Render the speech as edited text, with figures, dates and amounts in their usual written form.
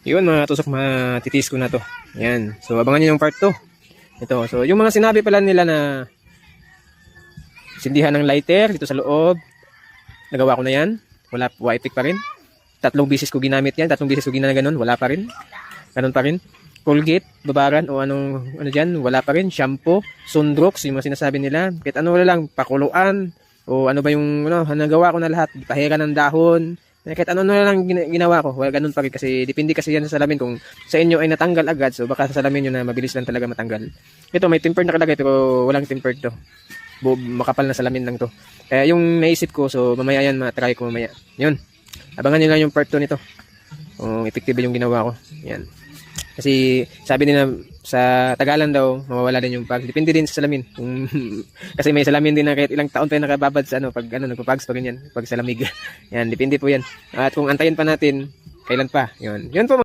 Yun mga tusok, matitis ko na to. Yan. So abangan nyo yung part 2. Ito. So yung mga sinabi pala nila na sindihan ng lighter dito sa loob, nagawa ko na yan. Wala, white pa rin. 3 beses ko ginamit yan. 3 beses ko ginana ganun. Wala pa rin. Ganun pa rin. Colgate, babaran o ano dyan. Wala pa rin. Shampoo, Sundrox, yung mga sinasabi nila. Kahit ano lang, pakuluan. O ano ba yung nagawa ko na lahat. Pahira ng dahon. Kahit ano na lang ginawa ko. Wala ganun pa rin kasi depende kasi yan sa salamin. Kung sa inyo ay natanggal agad. So baka sa salamin nyo na mabilis lang talaga matanggal. Ito may tempered nakalagay pero walang tempered to. Makapal na salamin lang to. Kaya yung naisip ko, so mamaya yan, matry ko mamaya. Yun. Abangan nyo lang yung part 2 nito. Kung effective yung ginawa ko. Yan. Kasi sabi nila sa tagalan daw, mawawala din yung pags. Depende din sa salamin. Kasi may salamin din na kahit ilang taon pa yung nakababad sa pag nagpapags pa rin yan. Pag sa lamig. Yan, depende po yan. At kung antayin pa natin, kailan pa. Yun. Yun po.